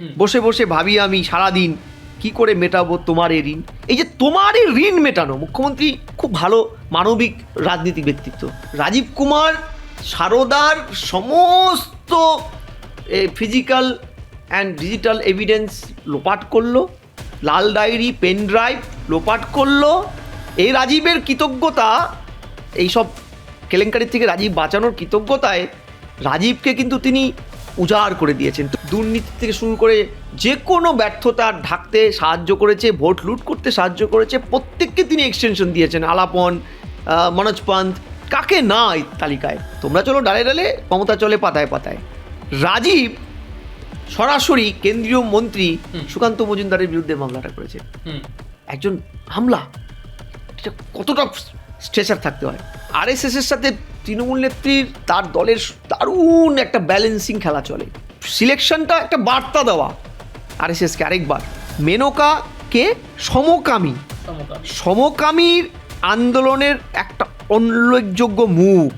বসে বসে ভাবি আমি সারাদিন কি করে মেটাবো তোমার এই ঋণ। এই যে তোমার এই ঋণ মেটানো, মুখ্যমন্ত্রী খুব ভালো মানবিক রাজনীতিক ব্যক্তিত্ব। রাজীব কুমার সারদার সমস্ত ফিজিক্যাল অ্যান্ড ডিজিটাল এভিডেন্স লোপাট করলো, লাল ডায়েরি পেন ড্রাইভ লোপাট করলো। এই রাজীবের কৃতজ্ঞতা, এইসব কেলেঙ্কারির থেকে রাজীব বাঁচানোর কৃতজ্ঞতায় রাজীবকে কিন্তু তিনি উজাড় করে দিয়েছেন। দুর্নীতি থেকে শুরু করে যে কোনো ব্যর্থতা ঢাকতে সাহায্য করেছে, ভোট লুট করতে সাহায্য করেছে, প্রত্যেককে তিনি এক্সটেনশন দিয়েছেন। আলাপন, মনোজ পান্ত, কাকে না এই তালিকায়। তোমরা চলো ডালে ডালে, মমতা চলে পাতায় পাতায়। রাজীব সরাসরি কেন্দ্রীয় মন্ত্রী সুকান্ত মজুমদারের বিরুদ্ধে মামলাটা করেছে। একজন হামলা, এটা কতটা স্ট্রেচার থাকতে হয়। আরএসএস এর সাথে তৃণমূল নেত্রীর তার দলের দারুণ একটা ব্যালেন্সিং খেলা চলে। সিলেকশনটা একটা বার্তা দেওয়া আরএসএসকে আরেকবার। মেনকাকে সমকামীর আন্দোলনের একটা উল্লেখযোগ্য মুখ,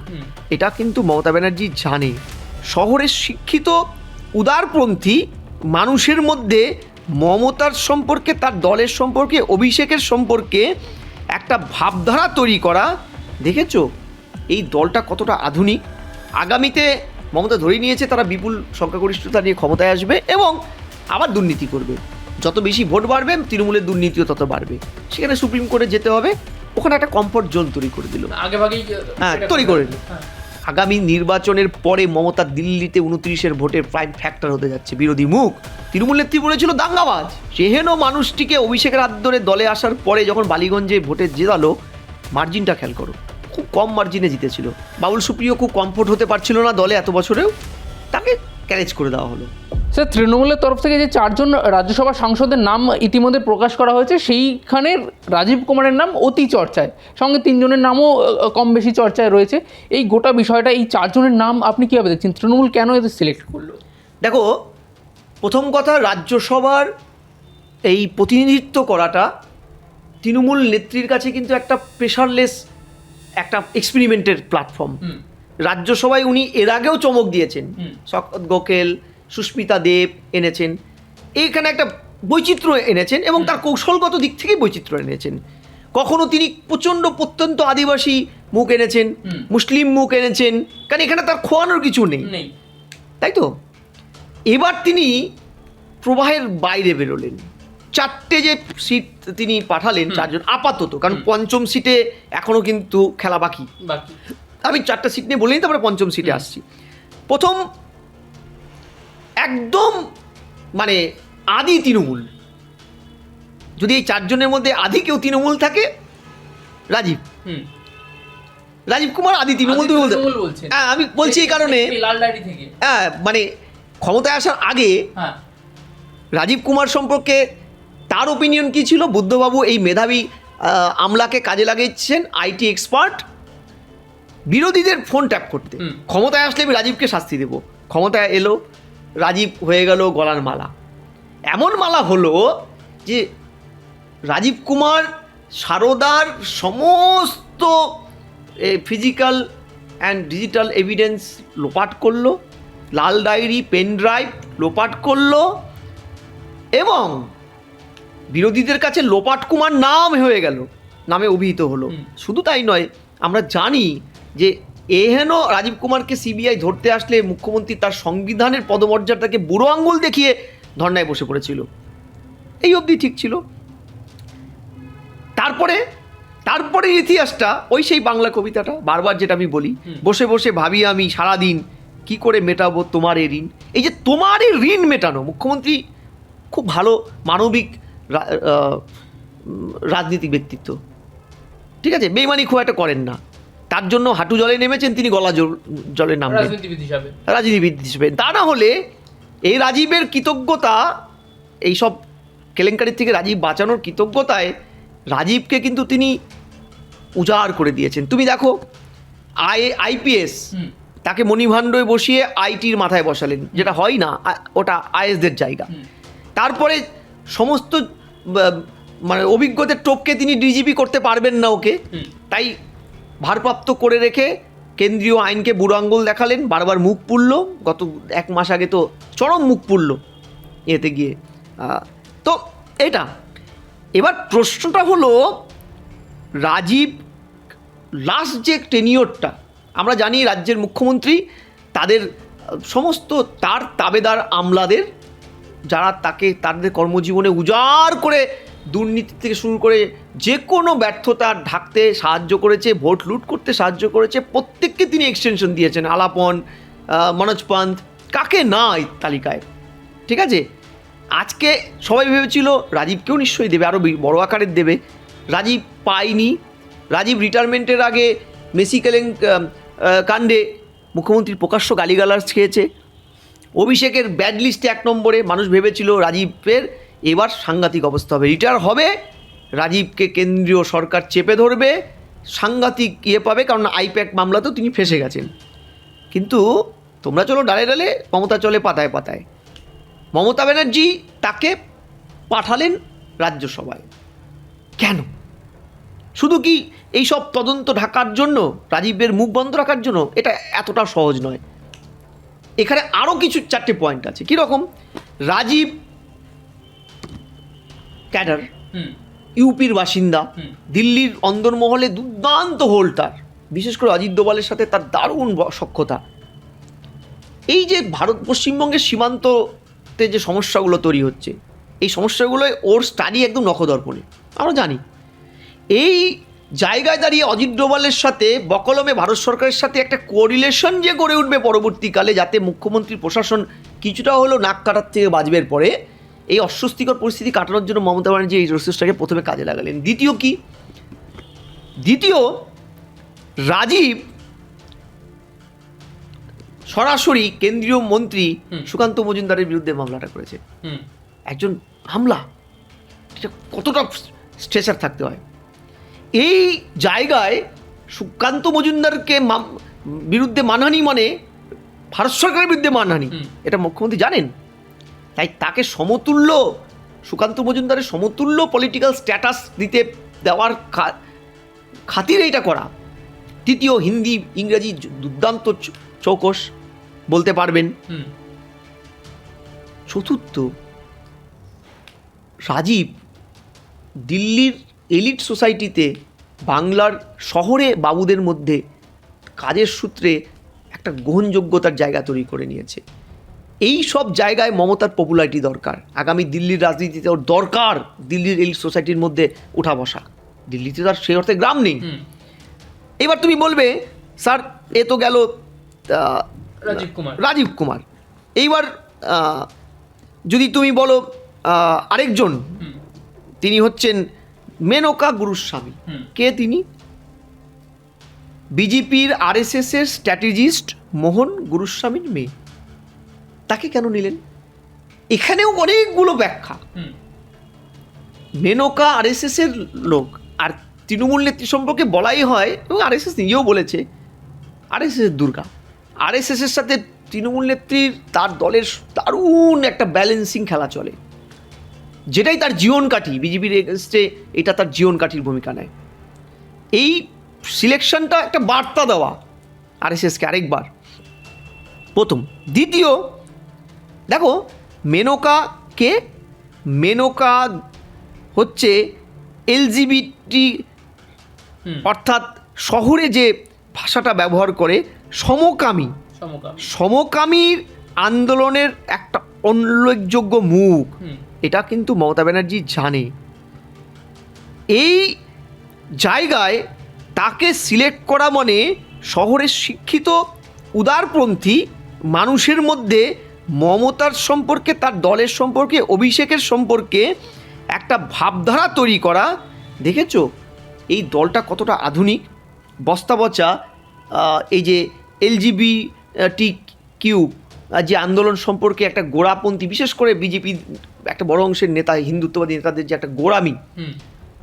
এটা কিন্তু মমতা ব্যানার্জি জানে। শহরের শিক্ষিত উদারপন্থী মানুষের মধ্যে মমতার সম্পর্কে, তার দলের সম্পর্কে, অভিষেকের সম্পর্কে একটা ভাবধারা তৈরি করা। দেখেছো এই দলটা কতটা আধুনিক। আগামীতে মমতা ধরে নিয়েছে তারা বিপুল সংখ্যাগরিষ্ঠতা নিয়ে ক্ষমতায় আসবে এবং আবার দুর্নীতি করবে। যত বেশি ভোট বাড়বে তৃণমূলের দুর্নীতিও তত বাড়বে। সেখানে সুপ্রিম কোর্টে যেতে হবে, ওখানে একটা কমফর্ট জোন তৈরি করে দিল, তৈরি করে দিল। আগামী নির্বাচনের পরে মমতা দিল্লিতে 29-এর ভোটের প্রাইম ফ্যাক্টর হতে যাচ্ছে। বিরোধী মুখ তৃণমূল নেত্রী বলেছিল দাঙ্গাবাজ, সেহেন মানুষটিকে অভিষেকের হাত ধরে দলে আসার পরে যখন বালিগঞ্জে ভোটে জেতালো, মার্জিনটা খেয়াল করো, খুব কম মার্জিনে জিতেছিল। বাবুল সুপ্রিয় খুব কমফোর্ট হতে পারছিল না দলে এত বছরেও, তাকে ক্যারেজ করে দেওয়া হলো। স্যার, তৃণমূলের তরফ থেকে যে 4 জন রাজ্যসভা সাংসদের নাম ইতিমধ্যে প্রকাশ করা হয়েছে, সেইখানে রাজীব কুমারের নাম অতি চর্চায়, সঙ্গে 3 জনের নামও কম বেশি চর্চায় রয়েছে। এই গোটা বিষয়টা, এই 4 জনের নাম আপনি কীভাবে দেখছেন? তৃণমূল কেন এদের সিলেক্ট করলো? দেখো, প্রথম কথা, রাজ্যসভার এই প্রতিনিধিত্ব করাটা তৃণমূল নেত্রীর কাছে কিন্তু একটা প্রেশারলেস একটা এক্সপেরিমেন্টের প্ল্যাটফর্ম। রাজ্যসভায় উনি এর আগেও চমক দিয়েছেন, শকত গোখেল, সুস্মিতা দেব এনেছেন, এইখানে একটা বৈচিত্র্য এনেছেন এবং তার কৌশলগত দিক থেকেই বৈচিত্র্য এনেছেন। কখনো তিনি প্রত্যন্ত আদিবাসী মুখ এনেছেন, মুসলিম মুখ এনেছেন, কারণ এখানে তার খোয়ানোর কিছু নেই, তাই তো। এবার তিনি প্রবাহের বাইরে বেরোলেন। 4টে যে সিট তিনি পাঠালেন, 4 জন আপাতত, কারণ 5ম সিটে এখনও কিন্তু খেলা বাকি। আমি 4টা সিট নিয়ে বলিনি, তারপরে 5ম সিটে আসছি। প্রথম একদম মানে আদি তৃণমূল, যদি এই 4 জনের মধ্যে আদি কেউ তৃণমূল থাকে, রাজীব কুমার আদি তৃণমূল। তুমি বলতে, হ্যাঁ আমি বলছি এই কারণে, হ্যাঁ মানে ক্ষমতায় আসার আগে রাজীব কুমার সম্পর্কে তার ওপিনিয়ন কী ছিল? বুদ্ধবাবু এই মেধাবী আমলাকে কাজে লাগিয়েছেন, আইটি এক্সপার্ট, বিরোধীদের ফোন ট্যাপ করতে। ক্ষমতায় আসলে আমি রাজীবকে শাস্তি দেবো। ক্ষমতায় এলো, রাজীব হয়ে গেল গলার মালা। এমন মালা হলো যে রাজীব কুমার সারদার সমস্ত ফিজিক্যাল অ্যান্ড ডিজিটাল এভিডেন্স লোপাট করলো, লাল ডায়েরি পেন ড্রাইভ লোপাট করলো এবং বিরোধীদের কাছে লোপাট কুমার নাম হয়ে গেল, নামে অভিহিত হলো। শুধু তাই নয়, আমরা জানি যে এহেন রাজীব কুমারকে সিবিআই ধরতে আসলে মুখ্যমন্ত্রী তার সংবিধানের পদমর্যাদাকে বুড়ো আঙ্গুল দেখিয়ে ধর্নায় বসে পড়েছিল। এই অবধি ঠিক ছিল। তারপরে ইতিহাসটা ওই সেই বাংলা কবিতাটা, বারবার যেটা আমি বলি, বসে বসে ভাবি আমি সারাদিন কি করে মেটাবো তোমার এই ঋণ। এই যে তোমার এই ঋণ মেটানো, মুখ্যমন্ত্রী খুব ভালো মানবিক রাজনীতিক ব্যক্তিত্ব, ঠিক আছে, বেইমানি খুব একটা করেন না। তার জন্য হাঁটু জলে নেমেছেন তিনি, গলা জলে নামবেন রাজনীতিবিদ হিসেবে। তা না হলে এই রাজীবের কৃতজ্ঞতা, এইসব কেলেঙ্কারির থেকে রাজীব বাঁচানোর কৃতজ্ঞতায় রাজীবকে কিন্তু তিনি উজাড় করে দিয়েছেন। তুমি দেখো, আইপিএস, তাকে মণিভাণ্ডয় বসিয়ে আইটির মাথায় বসালেন, যেটা হয় না, ওটা আইএসদের জায়গা। তারপরে সমস্ত মানে অভিজ্ঞদের টোপকে তিনি ডিজিপি করতে পারবেন না ওকে, তাই ভারপ্রাপ্ত করে রেখে কেন্দ্রীয় আইনকে বুড়ো আঙ্গুল দেখালেন, বারবার মুখ পুড়ল। গত 1 মাস আগে তো চরম মুখ পুড়ল এতে গিয়ে। তো এটা এবার প্রশ্নটা হলো, রাজীব লাস্ট যে টেনিওরটা, আমরা জানি রাজ্যের মুখ্যমন্ত্রী তাদের সমস্ত তার তাবেদার আমলাদের, যারা তাকে তাদের কর্মজীবনে উজাড় করে দুর্নীতি থেকে শুরু করে যে কোনো ব্যর্থতা ঢাকতে সাহায্য করেছে, ভোট লুট করতে সাহায্য করেছে, প্রত্যেককে তিনি এক্সটেনশন দিয়েছেন। আলাপন, মনোজ পান্ত, কাকে না এই তালিকায়, ঠিক আছে? আজকে সবাই ভেবেছিল রাজীবকেও নিশ্চয়ই দেবে, আরও বড় আকারের দেবে। রাজীব পায়নি। রাজীব রিটায়ারমেন্টের আগে মেসি কাণ্ডে মুখ্যমন্ত্রীর প্রকাশ্য গালিগালাজ খেয়েছে। অভিষেকের ব্যাড লিস্টে 1 নম্বরে। মানুষ ভেবেছিল রাজীবের এবার সাংঘাতিক অবস্থা হবে, রিটায়ার হবে, রাজীবকে কেন্দ্রীয় সরকার চেপে ধরবে, সাংঘাতিক পাবে, কারণ আইপ্যাক মামলাতেও তিনি ফেসে গেছেন। কিন্তু তোমরা চলো ডালে ডালে, মমতা চলে পাতায় পাতায়। মমতা ব্যানার্জি তাকে পাঠালেন রাজ্যসভায়। কেন? শুধু কি এই সব তদন্ত ঢাকার জন্য, রাজীবের মুখ বন্ধ রাখার জন্য? এটা এতটা সহজ নয়। এখানে আরও কিছু 4টে পয়েন্ট আছে। কীরকম? রাজীব ক্যাডার, ইউপির বাসিন্দা, দিল্লির অন্দরমহলে দুর্দান্ত হোল্টার, বিশেষ করে অজিত দোভালের সাথে তার দারুণ সখ্যতা। এই যে ভারত পশ্চিমবঙ্গের সীমান্ততে যে সমস্যাগুলো তৈরি হচ্ছে, এই সমস্যাগুলোয় ওর স্টাডি একদম নখদর্পণে, আমরা জানি। এই জায়গায় দাঁড়িয়ে অজিত ডোভালের সাথে বকলমে ভারত সরকারের সাথে একটা কোরিলেশন যে গড়ে উঠবে পরবর্তীকালে, যাতে মুখ্যমন্ত্রীর প্রশাসন কিছুটা হলেও নাক কাটার থেকে বাঁচবের পরে, এই অস্বস্তিকর পরিস্থিতি কাটানোর জন্য মমতা ব্যানার্জি এই রিসোর্সটাকে প্রথমে কাজে লাগালেন। দ্বিতীয়, রাজীব সরাসরি কেন্দ্রীয় মন্ত্রী সুকান্ত মজুমদারের বিরুদ্ধে মামলাটা করেছে। একজন হামলা, এটা কতটা স্ট্রেচার থাকতে হয়? এই জায়গায় সুকান্ত মজুমদারকে বিরুদ্ধে মানহানি মানে ভারত সরকারের বিরুদ্ধে মানহানি, এটা মুখ্যমন্ত্রী জানেন। তাই তাকে সমতুল্য, সুকান্ত মজুমদারের সমতুল্য পলিটিক্যাল স্ট্যাটাস দেওয়ার খাতিরে এটা করা। তৃতীয়, হিন্দি ইংরেজি দুর্দান্ত চৌকস বলতে পারবেন। চতুর্থ, রাজীব দিল্লির এলিট সোসাইটিতে, বাংলার শহরে বাবুদের মধ্যে কাজের সূত্রে একটা গ্রহণযোগ্যতার জায়গা তৈরি করে নিয়েছে। এই সব জায়গায় মমতার পপুলারিটি দরকার। আগামী দিল্লির রাজনীতিতে ওর দরকার দিল্লির এলিট সোসাইটির মধ্যে ওঠা বসা। দিল্লিতে তার সেই অর্থে গ্রাম নেই। এবার তুমি বলবে, স্যার এ তো গেল রাজীব কুমার। এইবার যদি তুমি বলো আরেকজন, তিনি হচ্ছেন মেনকা গুরুস্বামী। কে তিনি? বিজেপির আরএসএসের স্ট্র্যাটেজিস্ট মোহন গুরুস্বামীর মেয়ে। তাকে কেন নিলেন? এখানেও অনেকগুলো ব্যাখ্যা। মেনকা আরএসএসের লোক, আর তৃণমূল নেত্রী সম্পর্কে বলাই হয়, এবং আরএসএস নিজেও বলেছে আরএসএসের দুর্গা। আরএসএসের সাথে তৃণমূল নেত্রীর, তার দলের দারুণ একটা ব্যালেন্সিং খেলা চলে, যেটাই তার জীবন কাঠি। বিজেপির এগেনস্টে এটা তার জীবন কাঠির ভূমিকা নেয়। এই সিলেকশনটা একটা বার্তা দেওয়া আরএসএসকে আরেকবার, প্রথম। দ্বিতীয়, দেখো মেনকা হচ্ছে এলজিবিটি, অর্থাৎ শহরে যে ভাষাটা ব্যবহার করে সমকামীর আন্দোলনের একটা উল্লেখযোগ্য মুখ। এটা কিন্তু মমতা ব্যানার্জি জানে। এই জায়গায় তাকে সিলেক্ট করা মানে শহরের শিক্ষিত উদারপন্থী মানুষের মধ্যে মমতার সম্পর্কে, তার দলের সম্পর্কে, অভিষেকের সম্পর্কে একটা ভাবধারা তৈরি করা। দেখেছো এই দলটা কতটা আধুনিক, বস্তাবচা। এই যে LGBTQ যে আন্দোলন সম্পর্কে একটা গোড়াপন্থী, বিশেষ করে বিজেপি একটা বড় অংশের নেতা, হিন্দুত্ববাদী নেতাদের যে একটা গোড়ামি,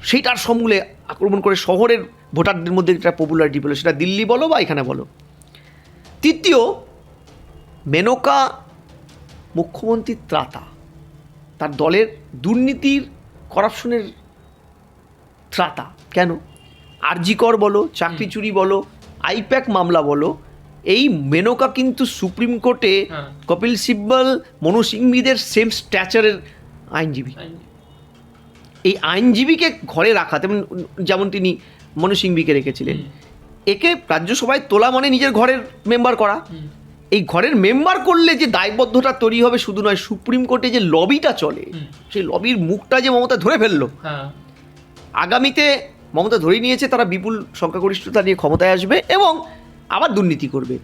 সেইটার সমূলে আক্রমণ করে শহরের ভোটারদের মধ্যে একটা পপুলারিটি পেল, সেটা দিল্লি বলো বা এখানে বলো। তৃতীয়, মেনকা মুখ্যমন্ত্রীর ত্রাতা, তার দলের দুর্নীতির, করাপশনের ত্রাতা। কেন? আরজি কর বলো, চাকরি চুরি বলো, আইপ্যাক মামলা বলো, এই মেনকা কিন্তু সুপ্রিম কোর্টে হ্যাঁ। কপিল সিব্বল, মনু সিংভিদের সেম স্ট্যাচারের আইনজীবী। এই আইনজীবীকে ঘরে রাখা, যেমন তিনি মনু সিংভিকে রেখেছিলেন, একে রাজ্যসভায় তোলা মানে নিজের ঘরের মেম্বার করা। এই ঘরের মেম্বার করলে যে দায়বদ্ধতা তৈরি হবে শুধু নয়, সুপ্রিম কোর্টে যে লবিটা চলে সেই লবির মুখটা যে মমতা ধরে ফেললো। আগামীতে মমতা ধরে নিয়েছে তারা বিপুল সংখ্যাগরিষ্ঠতা নিয়ে ক্ষমতায় আসবে এবং আবার দুর্নীতি করবে।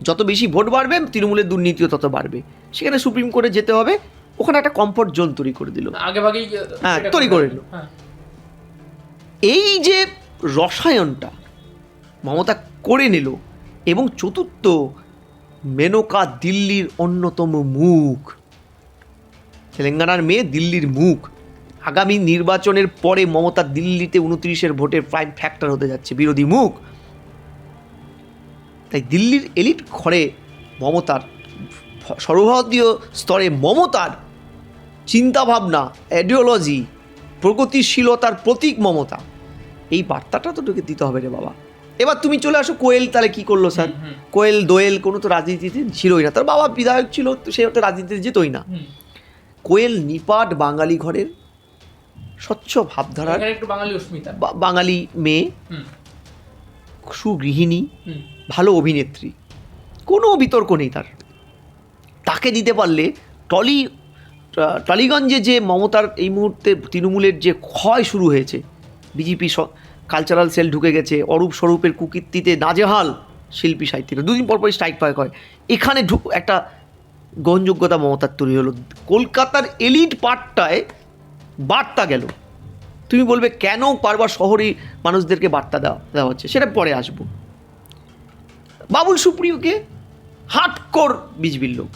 যত বেশি ভোট বাড়বে তৃণমূলের দুর্নীতিও তত বাড়বে। সেখানে সুপ্রিম কোর্টে যেতে হবে, ওখানে একটা কমফর্ট জোন তৈরি করে দিল, আগেভাগেই হ্যাঁ তৈরি করে দিল। এই যে রসায়নটা মমতা করে নিল। এবং চতুর্থ, মেনকা দিল্লির অন্যতম মুখ, তেলেঙ্গানার মেয়ে দিল্লির মুখ। আগামী নির্বাচনের পরে মমতা দিল্লিতে 29-এর ভোটের প্রাইম ফ্যাক্টর হতে যাচ্ছে, বিরোধী মুখ। তাই দিল্লির এলিট ঘরে মমতার, সর্বভারতীয় স্তরে মমতার চিন্তাভাবনা, আইডিওলজি, প্রগতিশীলতার প্রতীক মমতা, এই বার্তাটা তো তোকে দিতে হবে রে বাবা। এবার তুমি চলে আসো কোয়েল, তাহলে কি করলো স্যার? কোয়েল দোয়েল কোনো তো রাজনীতিতে ছিলই না, তার বাবা বিধায়ক ছিল, তো সে তো রাজনীতিতে যেতই না। কোয়েল নিপাট বাঙালি ঘরের স্বচ্ছ ভাবধারার বাঙালি মেয়ে, সুগৃহিণী, ভালো অভিনেত্রী, কোনো বিতর্ক নেই তার। তাকে দিতে পারলে টলিগঞ্জে যে মমতার এই মুহূর্তে তৃণমূলের যে ক্ষয় শুরু হয়েছে, বিজেপি কালচারাল সেল ঢুকে গেছে, অরূপ স্বরূপের কুকীর্তিতে নাজেহাল শিল্পী সাহিত্যিকরা, দুদিন পরপরই স্ট্রাইক ফাইক হয়, এখানে একটা গ্রহণযোগ্যতা মমতার তৈরি হলো। কলকাতার এলিট পার্টটায় বার্তা গেল। তুমি বলবে কেন বারবার শহরে মানুষদেরকে বার্তা দেওয়া হচ্ছে, সেটা পরে আসবো। বাবুল সুপ্রিয়কে হার্ডকোর বিজেপির লোক,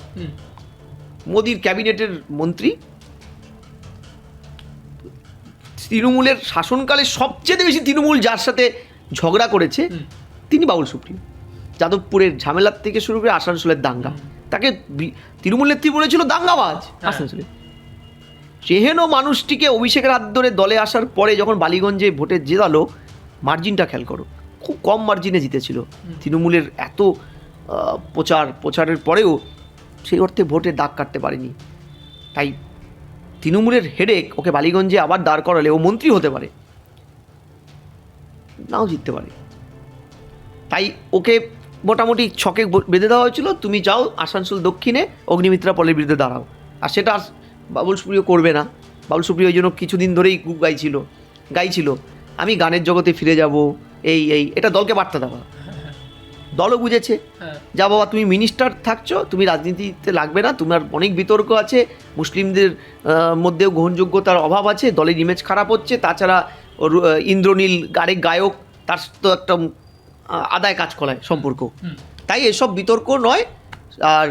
মোদির ক্যাবিনেটের মন্ত্রী, তৃণমূলের শাসনকালে সবচেয়ে বেশি তৃণমূল যার সাথে ঝগড়া করেছে তিনি বাবুল সুপ্রিয়। যাদবপুরের ঝামেলার থেকে শুরু করে আসানসোলের দাঙ্গা, তাকে তৃণমূল নেত্রী বলেছিল দাঙ্গাবাজ আসানসোলে। সেহেন মানুষটিকে অভিষেকের হাত ধরে দলে আসার পরে যখন বালিগঞ্জে ভোটে জেতালো, মার্জিনটা খেয়াল করো, খুব কম মার্জিনে জিতেছিল। তৃণমূলের এত প্রচারের পরেও সেই অর্থে ভোটে দাগ কাটতে পারেনি। তাই তৃণমূলের হেডেক ওকে বালিগঞ্জে আবার দাঁড় করালে ও মন্ত্রী হতে পারে, নাও জিততে পারে। তাই ওকে মোটামুটি ছকে বেঁধে দেওয়া হয়েছিল, তুমি যাও আসানসোল দক্ষিণে অগ্নিমিত্রা পলের বিরুদ্ধে দাঁড়াও। আর সেটা বাবুল সুপ্রিয় করবে না। বাবুল সুপ্রিয় ওই জন্য কিছুদিন ধরেই খুব গাইছিল আমি গানের জগতে ফিরে যাব, এটা দলকে বার্তা দেওয়া। দলও বুঝেছে, যা বাবা তুমি মিনিস্টার থাকছো, তুমি রাজনীতিতে লাগবে না, তোমার অনেক বিতর্ক আছে, মুসলিমদের মধ্যেও গ্রহণযোগ্যতার অভাব আছে, দলের ইমেজ খারাপ হচ্ছে, তাছাড়া ইন্দ্রনীল আরেক গায়ক, তার তো একটা আদায় কাজ করায় সম্পর্ক, তাই এসব বিতর্ক নয়। আর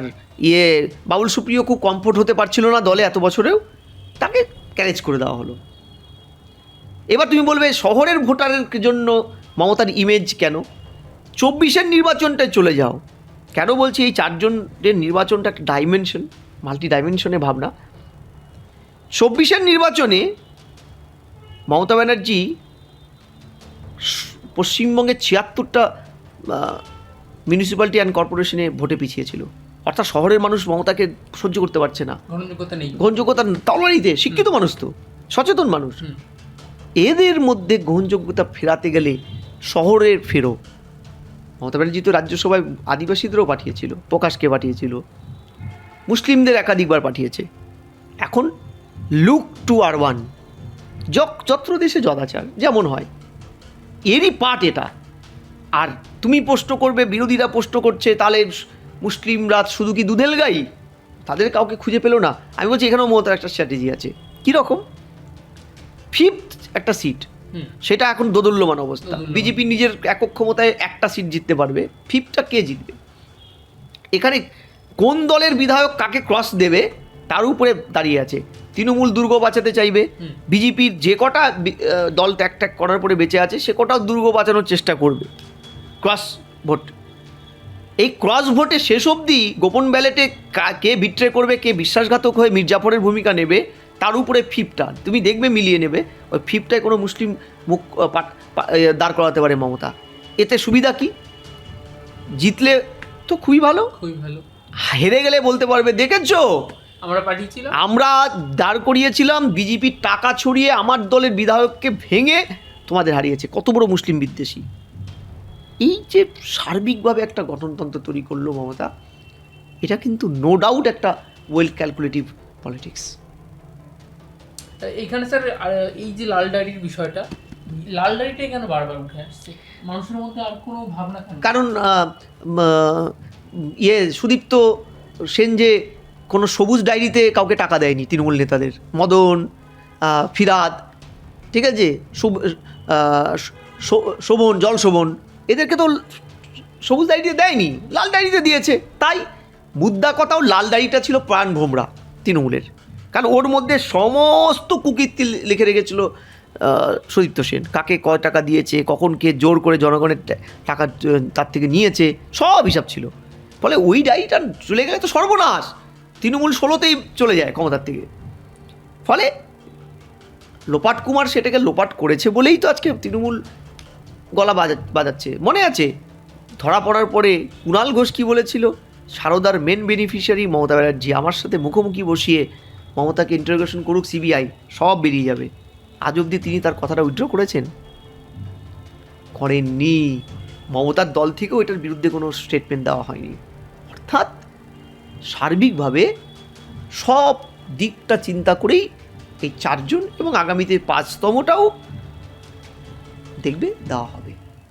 বাবুল সুপ্রিয় খুব কমফোর্ট হতে পারছিল না দলে এত বছরেও, তাকে ক্যারেজ করে দেওয়া হলো। এবার তুমি বলবে শহরের ভোটারের জন্য মমতার ইমেজ কেন? 24-এর নির্বাচনটায় চলে যাও। কেন বলছি? এই 4 জনের নির্বাচনটা একটা ডাইমেনশন, মাল্টি ডাইমেনশনে ভাবনা। 24-এর নির্বাচনে মমতা ব্যানার্জি পশ্চিমবঙ্গের 76টা মিউনিসিপ্যালিটি অ্যান্ড কর্পোরেশনে ভোটে পিছিয়েছিল। অর্থাৎ শহরের মানুষ মমতাকে সহ্য করতে পারছে না, গ্রহণযোগ্যতা তলানিতে। শিক্ষিত মানুষ তো, সচেতন মানুষ, এদের মধ্যে গ্রহণযোগ্যতা ফেরাতে গেলে শহরের ফেরো। মমতা ব্যানার্জি তো রাজ্যসভায় আদিবাসীদেরও পাঠিয়েছিল, প্রকাশকে পাঠিয়েছিল, মুসলিমদের একাধিকবার পাঠিয়েছে। এখন লুক টু আরবান, যত্র দেশে যদাচার, যেমন হয়, এরই পার্ট এটা। আর তুমি প্রশ্ন করবে, বিরোধীরা প্রশ্ন করছে তাহলে মুসলিমরা শুধু কি দুধেল গাই, তাদের কাউকে খুঁজে পেলো না? আমি বলছি এখানেও মমতার একটা স্ট্র্যাটেজি আছে। কীরকম? 5th একটা সিট, সেটা এখন দোদুল্যমান অবস্থা। বিজেপি নিজের একক ক্ষমতায় একটা সিট জিততে পারবে, 5টা কে জিতবে? এখানে কোন দলের বিধায়ক কাকে ক্রস দেবে তার উপরে দাঁড়িয়ে আছে। তৃণমূল দুর্গ বাঁচাতে চাইবে, বিজেপির যে কটা দল ত্যাগ করার পরে বেঁচে আছে সে কটাও দুর্গ বাঁচানোর চেষ্টা করবে ক্রস ভোট। এই ক্রস ভোটে শেষ অবধি গোপন ব্যালেটে কে বিট্রে করবে, কে বিশ্বাসঘাতক হয়ে মির্জাফরের ভূমিকা নেবে, তার উপরে 5টা তুমি দেখবে মিলিয়ে নেবে। ওই 5টায় কোনো মুসলিম মুখ দাঁড় করাতে পারে মমতা। এতে সুবিধা কি? জিতলে তো খুবই ভালো। খুবই ভালো। হেরে গেলে বলতে পারবে দেখেছো আমরা পাঠিয়েছিলাম, আমরা দাঁড় করিয়েছিলাম, বিজেপির টাকা ছড়িয়ে আমার দলের বিধায়ককে ভেঙে তোমাদের হারিয়েছে। কত বড় মুসলিম বিদ্বেষী। এই যে সার্বিকভাবে একটা গঠনতন্ত্র তৈরি করলো মমতা, এটা কিন্তু নো ডাউট একটা ওয়েল ক্যালকুলেটিভ পলিটিক্স। এখানে স্যার এই যে লাল ডায়েরির বিষয়টা, লাল ডায়েরিটাই কেন বারবার উঠে আসছে মানুষের মধ্যে, আর কোনো ভাবনা কেন? কারণ সুদীপ্ত সেন যে কোনো সবুজ ডায়েরিতে কাউকে টাকা দেয়নি তৃণমূল নেতাদের, মদন, ফিরাদ, ঠিক আছে, শোভন, জল শোভন, এদেরকে তো সবুজ ডায়েরিতে দেয়নি, লাল ডায়েরিতে দিয়েছে। তাই মুদ্রা কথাও লাল ডায়েরিটা ছিল প্রাণ ভোমরা তৃণমূলের, কারণ ওর মধ্যে সমস্ত কুকীর্তি লিখে রেখেছিল সুদীপ্ত সেন, কাকে কয় টাকা দিয়েছে, কখন কে জোর করে জনগণের টাকা তার থেকে নিয়েছে, সব হিসাব ছিল। ফলে ওই ডায়েরিটা চলে গেলে তো সর্বনাশ, তৃণমূল 16তেই চলে যায় ক্ষমতার থেকে। ফলে লোপাট কুমার সেটাকে লোপাট করেছে বলেই তো আজকে তৃণমূল গলা বাজাচ্ছে। মনে আছে ধরা পড়ার পরে কুণাল ঘোষ কী বলেছিল, সারদার মেন বেনিফিশিয়ারি মমতা ব্যানার্জি, আমার সাথে মুখোমুখি বসিয়ে মমতাকে ইন্টারোগেশন করুক সিবিআই, সব বেরিয়ে যাবে। আজ অবধি তিনি তার কথাটা উইথড্র করেছেন? করেননি। মমতার দল থেকেও এটার বিরুদ্ধে কোনো স্টেটমেন্ট দেওয়া হয়নি। অর্থাৎ সার্বিকভাবে সব দিকটা চিন্তা করেই এই 4 জন এবং আগামীতে 5তমটাও দেখবে দেওয়া হবে।